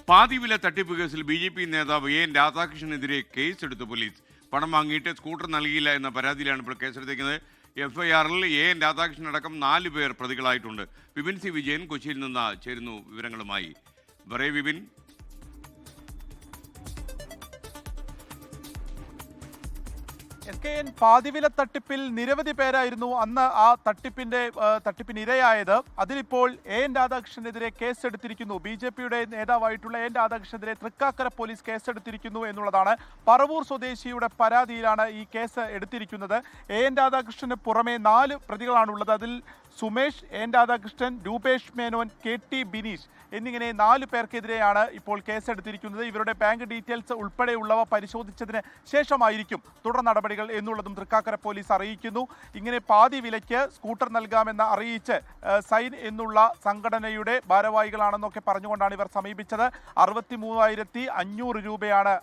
പാതിവില തട്ടിപ്പ് കേസിൽ BJP നേതാവ് എൻ രാധാകൃഷ്ണനെതിരെ കേസെടുത്തു പോലീസ്. പണം വാങ്ങിയിട്ട് സ്കൂട്ടർ നൽകിയില്ല എന്ന പരാതിയിലാണ് ഇപ്പോൾ കേസെടുത്തിരിക്കുന്നത്. FIR-ൽ എൻ രാധാകൃഷ്ണൻ അടക്കം 4 പേർ പ്രതികളായിട്ടുണ്ട്. വിപിൻ സി വിജയൻ കൊച്ചിയിൽ നിന്ന് ചേരുന്നു വിവരങ്ങളുമായി. വിപിൻ, SKN പാതിവില തട്ടിപ്പിൽ നിരവധി പേരായിരുന്നു അന്ന് ആ തട്ടിപ്പിന് ഇരയായത്. അതിലിപ്പോൾ എൻ രാധാകൃഷ്ണനെതിരെ കേസെടുത്തിരിക്കുന്നു. BJP-യുടെ നേതാവായിട്ടുള്ള എൻ രാധാകൃഷ്ണനെതിരെ തൃക്കാക്കര പോലീസ് കേസെടുത്തിരിക്കുന്നു എന്നുള്ളതാണ്. പറവൂർ സ്വദേശിയുടെ പരാതിയിലാണ് ഈ കേസ് എടുത്തിരിക്കുന്നത്. എൻ രാധാകൃഷ്ണന് പുറമെ 4 പ്രതികളാണുള്ളത്. അതിൽ സുമേഷ്, എൻ രാധാകൃഷ്ണൻ, രൂപേഷ് മേനോൻ, KT ബിനീഷ് എന്നിങ്ങനെ 4 പേർക്കെതിരെയാണ് ഇപ്പോൾ കേസെടുത്തിരിക്കുന്നത്. ഇവരുടെ ബാങ്ക് ഡീറ്റെയിൽസ് ഉൾപ്പെടെയുള്ളവ പരിശോധിച്ചതിന് ശേഷമായിരിക്കും തുടർ നടപടികൾ എന്നുള്ളതും തൃക്കാക്കര പോലീസ് അറിയിക്കുന്നു. ഇങ്ങനെ പാതി വിലയ്ക്ക് സ്കൂട്ടർ നൽകാമെന്ന് അറിയിച്ച് സൈൻ എന്നുള്ള സംഘടനയുടെ ഭാരവാഹികളാണെന്നൊക്കെ പറഞ്ഞുകൊണ്ടാണ് ഇവർ സമീപിച്ചത്. 63,500 രൂപയാണ്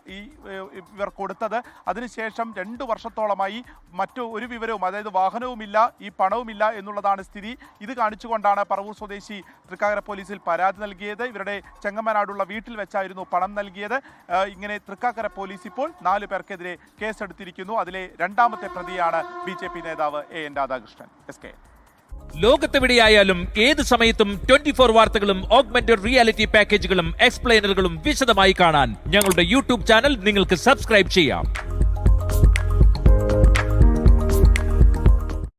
ഇവർ കൊടുത്തത്. അതിനുശേഷം 2 വർഷത്തോളമായി മറ്റു ഒരു വിവരവും, അതായത് വാഹനവുമില്ല, ഈ പണവുമില്ല എന്നുള്ളതാണ് സ്ഥിതി. ഇത് കാണിച്ചുകൊണ്ടാണ് പറവൂർ സ്വദേശി തൃക്കാക്കര പോലീസിൽ പരാതി നൽകിയത്. ഇവരുടെ ചെങ്ങമ്മനാടുള്ള വീട്ടിൽ വെച്ചായിരുന്നു പണം നൽകിയത്. ഇങ്ങനെ തൃക്കാക്കര പോലീസ് ഇപ്പോൾ 4 പേർക്കെതിരെ കേസെടുത്തിരിക്കുന്നു. അതിലെ 2ാമത്തെ പ്രതിയാണ് BJP നേതാവ് എൻ രാധാകൃഷ്ണൻ. ലോകത്തെവിടെയായാലും ഏത് സമയത്തും 24 വാർത്തകളും ഓഗ്മെന്റഡ് റിയാലിറ്റി പാക്കേജുകളും എക്സ്പ്ലെയിനറുകളും വിശദമായി കാണാൻ ഞങ്ങളുടെ YouTube ചാനൽ നിങ്ങൾക്ക് സബ്സ്ക്രൈബ് ചെയ്യാം.